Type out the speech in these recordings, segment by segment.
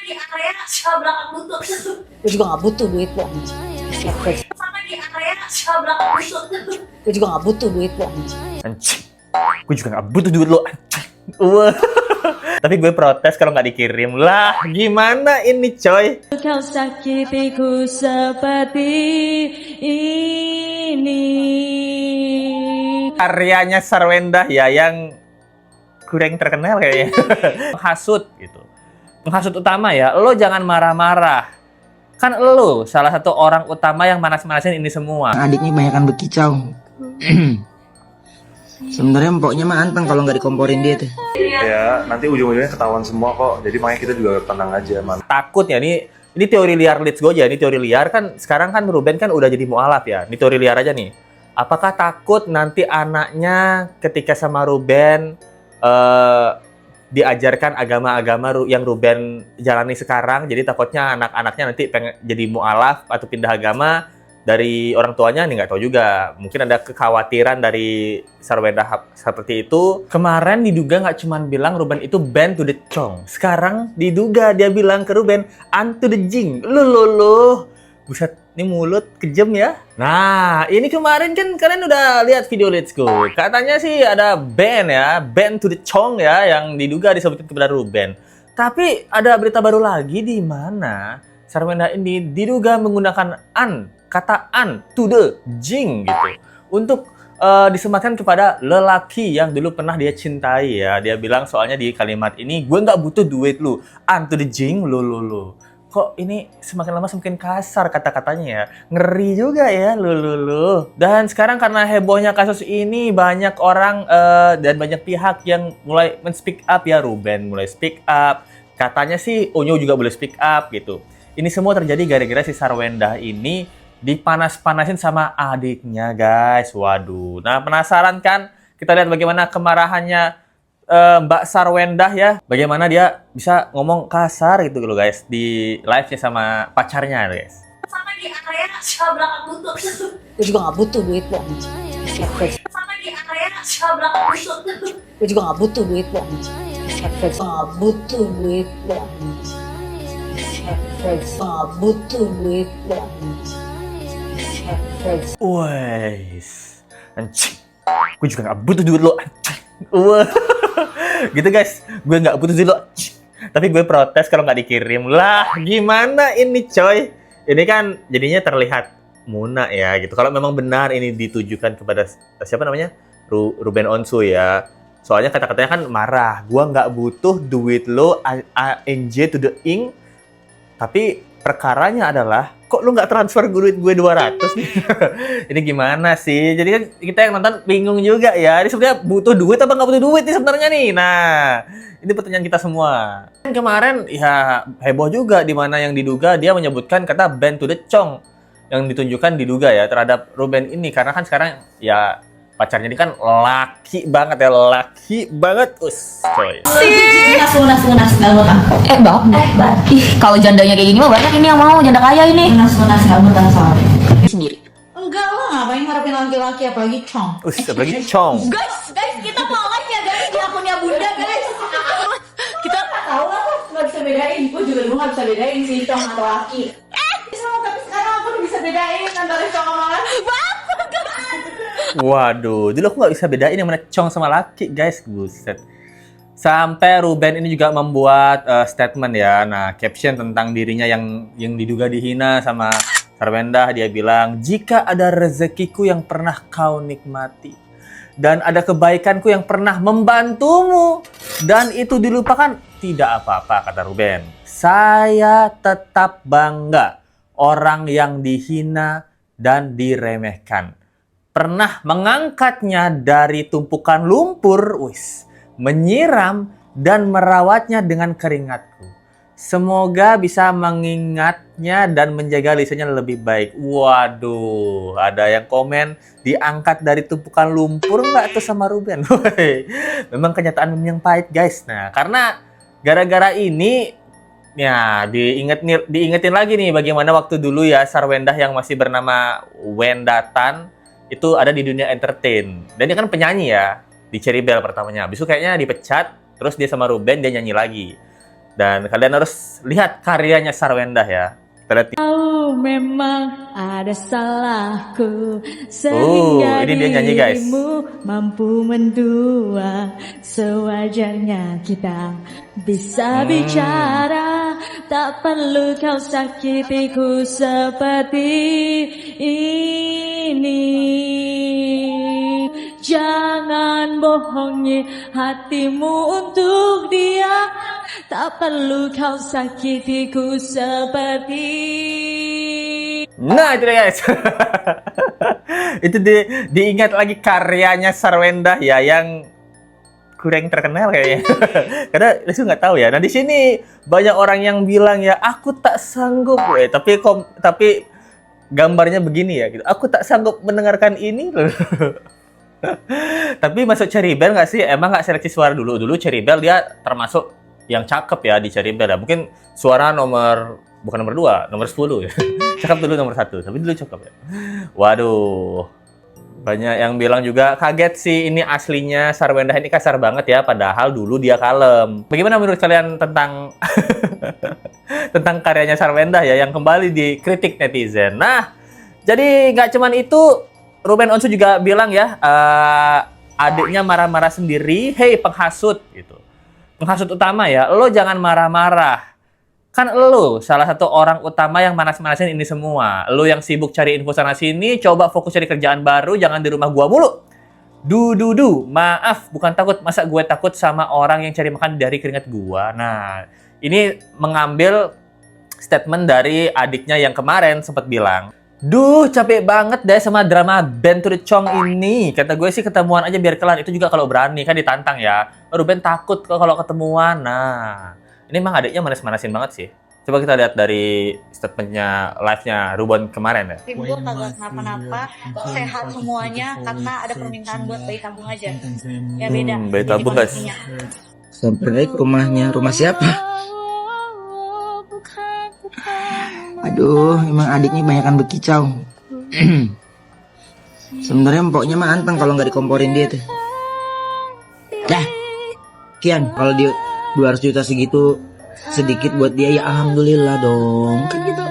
di area belakang lutut. Gue juga gak butuh duit lo anjing. Sampai di area belakang lutut. Gue juga gak butuh duit lo anjing. Anjing. Gue juga gak butuh duit lo. Anjing. Wah. Tapi gue protes kalau nggak dikirim. Lah, gimana ini coy? Kau sakitiku seperti ini. Karyanya Sarwendah ya yang kurang terkenal kayaknya. Menghasut gitu. Menghasut utama ya, lo jangan marah-marah. Kan lo salah satu orang utama yang manas-manasin ini semua. Adiknya banyakan berkicau. Sebenarnya empoknya mah anteng kalau nggak dikomporin dia tuh. Ya, nanti ujung-ujungnya ketahuan semua kok. Jadi makanya kita juga tenang aja, man. Takut ya, ini teori liar, let's go aja. Ini teori liar kan, sekarang kan Ruben kan udah jadi mualaf ya. Ini teori liar aja nih. Apakah takut nanti anaknya ketika sama Ruben diajarkan agama-agama yang Ruben jalani sekarang, jadi takutnya anak-anaknya nanti pengen jadi mualaf atau pindah agama dari orang tuanya, nih nggak tahu juga. Mungkin ada kekhawatiran dari Sarwendah seperti itu. Kemarin diduga nggak cuman bilang Ruben itu band to the chong. Sekarang diduga dia bilang ke Ruben, an to the jing. Loh. Buset, ini mulut kejam ya. Nah, ini kemarin kan kalian udah lihat video Let's Go. Katanya sih ada band ya, band to the chong ya, yang diduga disebutkan kepada Ruben. Tapi ada berita baru lagi di mana Sarwendah ini diduga menggunakan kata an to the jing gitu untuk disematkan kepada lelaki yang dulu pernah dia cintai ya. Dia bilang soalnya di kalimat ini, gue nggak butuh duit lu, an to the jing lo. Kok ini semakin lama semakin kasar kata-katanya ya. Ngeri juga ya lo. Dan sekarang karena hebohnya kasus ini, banyak orang dan banyak pihak yang mulai men-speak up ya. Ruben mulai speak up, katanya sih Onyo juga boleh speak up gitu. Ini semua terjadi gara-gara si Sarwendah ini dipanas-panasin sama adiknya, guys. Waduh. Nah, penasaran kan? Kita lihat bagaimana kemarahannya Mbak Sarwendah ya. Bagaimana dia bisa ngomong kasar gitu loh, guys, di live-nya sama pacarnya, guys. Sampai di area belakang lutut. Gue juga gak butuh duit lo anjing. Sampai di area belakang lutut. Gue juga gak butuh duit lo anjing. Gak butuh duit lo anjing. Gak butuh duit lo anjing. Wes, anjing. Gue juga gak butuh duit lo, anjing. Wah. Gitu guys, gue nggak butuh duit lo. Tapi gue protes kalau nggak dikirim. Lah, gimana ini coy? Ini kan jadinya terlihat muna ya gitu. Kalau memang benar ini ditujukan kepada siapa namanya? Ruben Onsu ya. Soalnya kata-katanya kan marah. Gue nggak butuh duit lo, ANJ to the ing. Tapi perkaranya adalah, kok lu nggak transfer duit gue 200 nih? Ini gimana sih? Jadi kan kita yang nonton bingung juga ya. Ini sebenarnya butuh duit apa nggak butuh duit nih sebenarnya nih? Nah, ini pertanyaan kita semua. Kemarin ya heboh juga di mana yang diduga dia menyebutkan kata band to the chong yang ditunjukkan diduga ya terhadap Ruben ini, karena kan sekarang ya pacarnya ini kan laki banget ya, laki banget coy. Lunas gak Bang. Ih, kalau jandanya kayak gini mah banyak ini yang mau, janda kaya ini. Lunas gak mau soalnya. Sendiri. Enggak lah, ngapain ngarepin laki-laki apalagi cong. Apalagi chong. Guys, kita mau live ya guys di akunnya Bunda guys. Kita tahu lah, nggak bisa bedain. Gue juga dulu nggak bisa bedain sih cong atau laki. Tapi sekarang aku udah bisa bedain antara cong sama laki. Waduh, dulu aku nggak bisa bedain yang mana cong sama laki, guys. Buset. Sampai Ruben ini juga membuat statement ya. Nah, caption tentang dirinya yang diduga dihina sama Sarwendah. Dia bilang, jika ada rezekiku yang pernah kau nikmati, dan ada kebaikanku yang pernah membantumu, dan itu dilupakan, tidak apa-apa, kata Ruben. Saya tetap bangga orang yang dihina dan diremehkan. Pernah mengangkatnya dari tumpukan lumpur, menyiram dan merawatnya dengan keringatku. Semoga bisa mengingatnya dan menjaga lisannya lebih baik. Waduh, ada yang komen diangkat dari tumpukan lumpur nggak tuh sama Ruben? Memang kenyataan yang pahit, guys. Nah, karena gara-gara ini, ya diingetin lagi nih bagaimana waktu dulu ya Sarwendah yang masih bernama Wendatan itu ada di dunia entertain. Dan dia kan penyanyi ya, di Cherry Bell pertamanya. Habis itu kayaknya dipecat, terus dia sama Ruben dia nyanyi lagi. Dan kalian harus lihat karyanya Sarwendah ya. Kita lihat. Memang ada salahku sehingga ini dia nyanyi, guys. dirimu mampu mendua. Sewajarnya kita bisa bicara, tak perlu kau sakitiku seperti ini. Jangan bohongi hatimu untuk dia, tak perlu kau sakitiku seperti. Nah itu dia guys. Itu diingat lagi karyanya Sarwendah ya, yang kurang terkenal kayaknya. Karena Lesu nggak tahu ya. Nah di sini banyak orang yang bilang ya, aku tak sanggup tapi gambarnya begini ya gitu. Aku tak sanggup mendengarkan ini loh. Tapi masuk Cherry Bell nggak sih? Emang nggak seleksi suara dulu? Dulu Cherry Bell dia termasuk yang cakep ya di Cherry Bell ya. Mungkin suara bukan nomor 2, nomor 10 ya. Cakep dulu nomor 1, tapi dulu cakep ya. Waduh. Banyak yang bilang juga kaget sih, ini aslinya Sarwendah ini kasar banget ya, padahal dulu dia kalem. Bagaimana menurut kalian tentang tentang karyanya Sarwendah ya yang kembali dikritik netizen? Nah, jadi nggak cuman itu, Ruben Onsu juga bilang ya, adiknya marah-marah sendiri, hei penghasut gitu. Penghasut utama ya, lo jangan marah-marah. Kan lo salah satu orang utama yang manas-manasin ini semua. Lo yang sibuk cari info sana sini, coba fokus cari kerjaan baru, jangan di rumah gua mulu. Maaf, bukan takut, masa gue takut sama orang yang cari makan dari keringat gua. Nah, ini mengambil statement dari adiknya yang kemarin sempat bilang, duh, capek banget deh sama drama Ben to the Chong ini. Kata gue sih ketemuan aja biar kelar. Itu juga kalau berani, kan ditantang ya. Ruben takut kok kalau ketemuan. Nah, ini emang adiknya manas-manasin banget sih. Coba kita lihat dari statementnya live-nya Ruben kemarin ya. Tim gue kagak kenapa-napa, sehat semuanya karena ada permintaan buat bayi tabung aja. Ya beda. Bayi tabung guys. Sampai ke rumahnya. Rumah siapa? Aduh, emang adiknya banyakan bekicau. Sebenarnya empoknya mah anteng kalau nggak dikomporin dia tuh. Dah, Kian, kalau dia 200 juta segitu sedikit buat dia ya alhamdulillah dong. Kan kita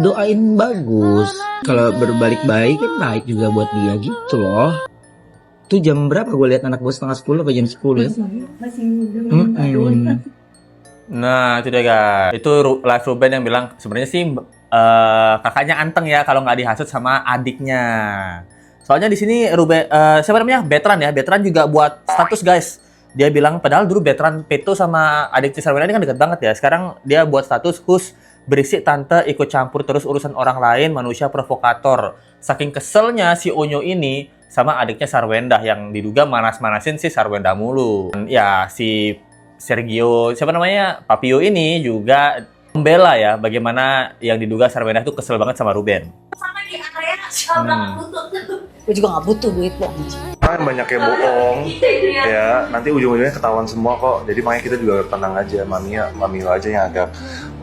doain bagus. Kalau berbalik baik kan baik juga buat dia gitu loh. Tuh jam berapa gue lihat anak gue 9:30 atau jam 10 ya? Nah, itu dia guys. Itu live Ruben yang bilang sebenarnya sih kakaknya anteng ya kalau nggak dihasut sama adiknya. Soalnya di sini Ruben siapa namanya? Betran ya. Betran juga buat status guys. Dia bilang padahal dulu Betran Peto sama adik Sarwendah ini kan dekat banget ya. Sekarang dia buat status berisik tante ikut campur terus urusan orang lain, manusia provokator. Saking keselnya si Onyo ini sama adiknya Sarwendah yang diduga manas-manasin si Sarwendah mulu. Ya si Sergio, siapa namanya, Papio ini juga membela ya bagaimana yang diduga Sarwendah itu kesel banget sama Ruben. Sama di area belakang lutut. Gue juga gak butuh duit lo. Kan banyak yang bohong, ya nanti ujung-ujungnya ketahuan semua kok. Jadi makanya kita juga tenang aja, mami lo aja yang agak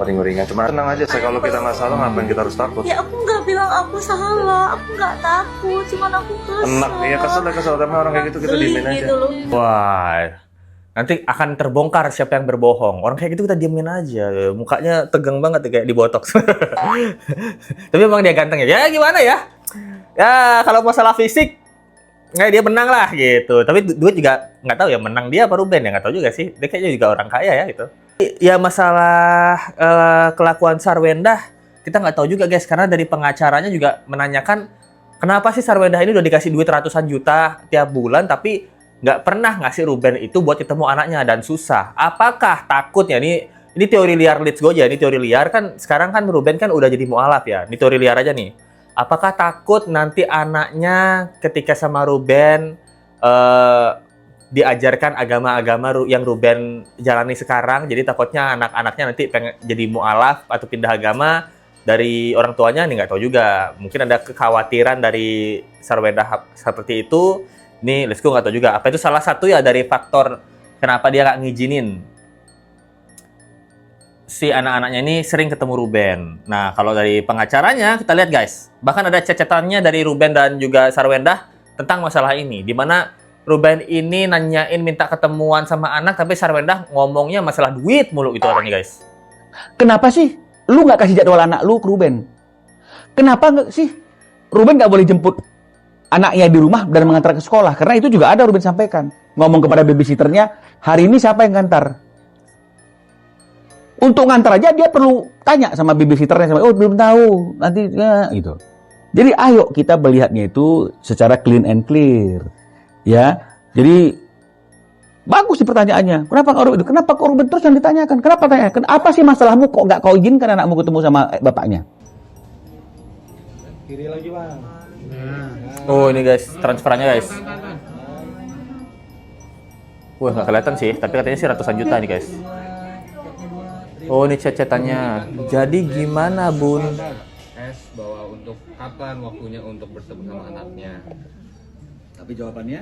uring-uringan. Cuma tenang aja, kalau kita nggak salah ngapain kita harus takut? Ya aku nggak bilang aku salah, aku nggak takut, cuman aku kesel. Enak, ya kesel, tapi orang kayak gitu kita diemin aja. Gitu loh. Wah, nanti akan terbongkar siapa yang berbohong. Orang kayak gitu kita diemin aja. Mukanya tegang banget kayak di botox. Tapi emang dia ganteng ya. Ya gimana ya? Ya kalau masalah fisik, dia menang lah gitu. Tapi duit juga nggak tahu ya menang dia apa Ruben ya, nggak tahu juga sih. Dia kayaknya juga orang kaya ya gitu. Ya masalah kelakuan Sarwendah kita nggak tahu juga guys, karena dari pengacaranya juga menanyakan kenapa sih Sarwendah ini udah dikasih duit ratusan juta tiap bulan tapi nggak pernah ngasih Ruben itu buat ketemu anaknya dan susah. Apakah takutnya ini teori liar, let's go aja. Ini teori liar kan, sekarang kan Ruben kan udah jadi mualaf ya. Ini teori liar aja nih. Apakah takut nanti anaknya ketika sama Ruben diajarkan agama-agama yang Ruben jalani sekarang, jadi takutnya anak-anaknya nanti pengen jadi mualaf atau pindah agama dari orang tuanya, nih nggak tahu juga. Mungkin ada kekhawatiran dari Sarwendah seperti itu. Nih, let's go, nggak tahu juga. Apa itu salah satu ya dari faktor kenapa dia nggak ngizinin si anak-anaknya ini sering ketemu Ruben. Nah, kalau dari pengacaranya, kita lihat guys. Bahkan ada cecetannya dari Ruben dan juga Sarwendah tentang masalah ini. Dimana Ruben ini nanyain minta ketemuan sama anak, tapi Sarwendah ngomongnya masalah duit mulu gitu katanya guys. Kenapa sih lu nggak kasih jadwal anak lu ke Ruben? Kenapa nggak sih Ruben nggak boleh jemput anaknya di rumah dan mengantar ke sekolah? Karena itu juga ada Ruben sampaikan. Ngomong kepada babysitternya, hari ini siapa yang ngantar? Untuk ngantar aja dia perlu tanya sama babysitternya, oh belum tahu, nanti ya, gitu. Jadi ayo kita melihatnya itu secara clean and clear, ya. Jadi bagus sih pertanyaannya. Kenapa kok Ruben terus yang ditanyakan? Kenapa tanyakan? Apa sih masalahmu kok nggak kau izinkan anakmu ketemu sama bapaknya? Kiri lagi bang. Oh ini guys, transferannya guys. Wah nggak kelihatan sih, tapi katanya sih ratusan juta nih guys. Oh ini chat-chatannya. Jadi gimana bun? Bahwa untuk kapan waktunya untuk bertemu sama anaknya. Tapi jawabannya?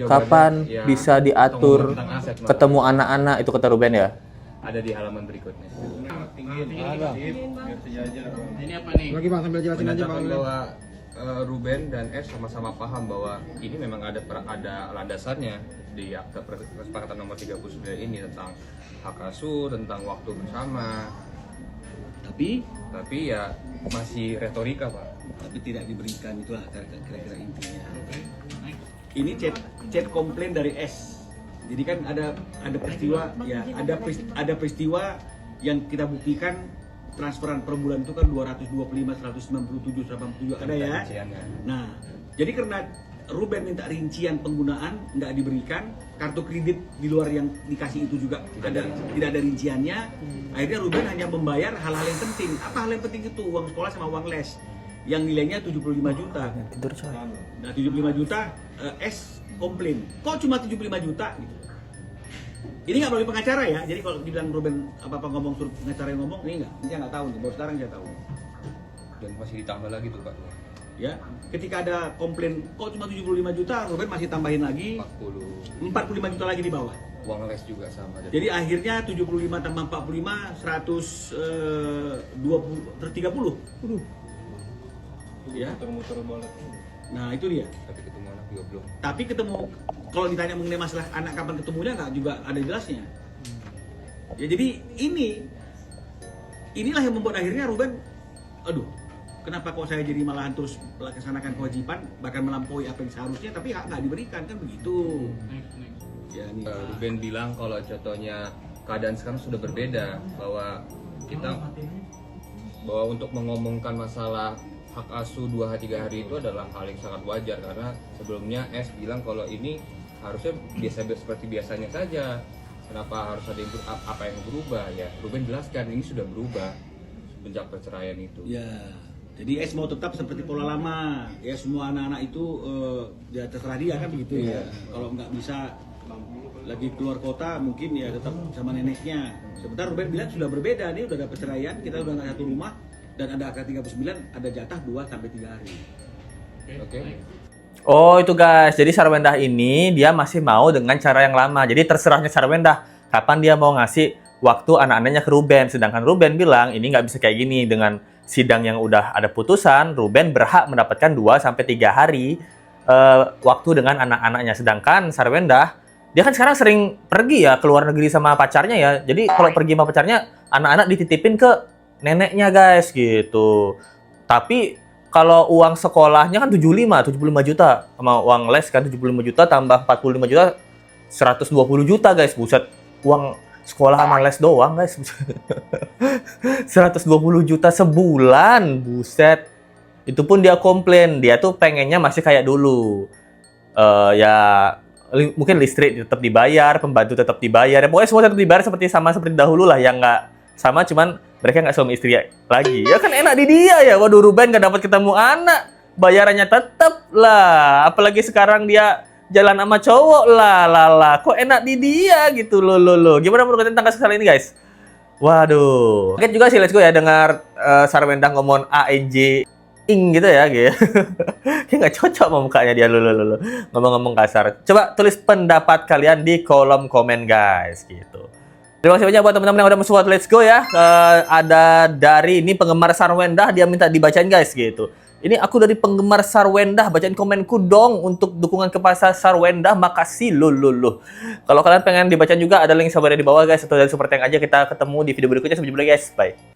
Kapan ya, bisa diatur tentang aset, ketemu anak-anak, itu kata Ruben ya? ada di halaman berikutnya. Ini apa nih? Lagi bang, sambil jelasin aja bang. Bahwa Ruben dan S sama-sama paham bahwa ini memang ada landasannya di akta kesepakatan nomor 39 ini tentang hak asuh, tentang waktu bersama. Tapi ya masih retorika pak. Tapi tidak diberikan, itulah kira-kira intinya. Ini chat komplain dari S. Jadi kan ada peristiwa, ya ada peristiwa yang kita buktikan transferan per bulan itu kan 225, 197, 187 ada ya. Nah, jadi karena Ruben minta rincian penggunaan nggak diberikan, kartu kredit di luar yang dikasih itu juga tidak ada rinciannya. Akhirnya Ruben hanya membayar hal-hal yang penting. Apa hal yang penting itu? Uang sekolah sama uang les yang nilainya 75 juta. Nah 75 juta S komplain. Kok cuma 75 juta gitu? Ini nggak melalui pengacara ya. Jadi kalau dibilang Ruben apa-apa ngomong suruh pengacara yang ngomong, ini nggak. Ini saya nggak tahu nih. Baru sekarang saya tahu. Dan masih ditambah lagi tuh pak. Ya, ketika ada komplain kok cuma 75 juta, Ruben masih tambahin lagi 45 juta lagi di bawah. Uang les juga sama. Jadi akhirnya 75 tambah 45 130. Ya. Muter-muter balik. Nah, itu dia. Tapi ketemu anak juga belum. Tapi ketemu, kalau ditanya mengenai masalah anak kapan ketemunya nggak juga ada jelasnya. Ya jadi inilah yang membuat akhirnya Ruben, aduh, kenapa kok saya jadi malahan terus melaksanakan kewajiban bahkan melampaui apa yang seharusnya, tapi nggak diberikan kan begitu. Ya, nih. Ruben bilang kalau contohnya keadaan sekarang sudah berbeda, bahwa untuk mengomongkan masalah hak asuh 2-3 hari itu adalah hal yang sangat wajar, karena sebelumnya S bilang kalau ini harusnya seperti biasanya saja. Kenapa harus ada apa yang berubah ya? Ruben jelaskan ini sudah berubah sejak perceraian itu. Ya, jadi S mau tetap seperti pola lama. Ya semua anak-anak itu ya terserah dia kan begitu ya. Kalau nggak bisa lagi keluar kota mungkin ya tetap sama neneknya. Sebentar Ruben bilang sudah berbeda nih, udah ada perceraian, kita udah nggak satu rumah. Dan ada akad 39, ada jatah 2-3 hari. Oke. Oh itu guys, jadi Sarwendah ini dia masih mau dengan cara yang lama. Jadi terserahnya Sarwendah kapan dia mau ngasih waktu anak-anaknya ke Ruben. Sedangkan Ruben bilang ini nggak bisa kayak gini. Dengan sidang yang udah ada putusan, Ruben berhak mendapatkan 2-3 hari waktu dengan anak-anaknya. Sedangkan Sarwendah, dia kan sekarang sering pergi ya ke luar negeri sama pacarnya ya. Jadi kalau pergi sama pacarnya, anak-anak dititipin ke neneknya guys gitu. Tapi kalau uang sekolahnya kan 75 juta sama uang les kan 75 juta tambah 45 juta 120 juta guys. Buset, uang sekolah sama les doang guys. 120 juta sebulan. Buset. Itu pun dia komplain, dia tuh pengennya masih kayak dulu. Ya mungkin listrik tetap dibayar, pembantu tetap dibayar. Ya, pokoknya semua tetap dibayar seperti dahulu lah, yang nggak sama, cuman mereka nggak suami istri lagi. Ya kan enak di dia ya. Waduh, Ruben nggak dapat ketemu anak, bayarannya tetap lah. Apalagi sekarang dia jalan sama cowok lah. Kok enak di dia gitu loh. Gimana menurut kalian tentang kasus kali ini guys? Waduh. Kaget juga sih, let's go ya dengar Sarwendah ngomong ANJ ing gitu ya gitu. Kayak nggak cocok sama mukanya dia lo. Ngomong-ngomong kasar. Coba tulis pendapat kalian di kolom komen guys gitu. Terima kasih banyak buat teman-teman yang udah mensupport. Let's go ya. Ada dari ini penggemar Sarwendah, dia minta dibacain guys gitu. Ini aku dari penggemar Sarwendah, bacain komenku dong untuk dukungan kepada Sarwendah. Makasih loh. Kalau kalian pengen dibacain juga ada link sabarnya di bawah guys, atau dari super tank aja. Kita ketemu di video berikutnya. Sampai jumpa lagi guys. Bye.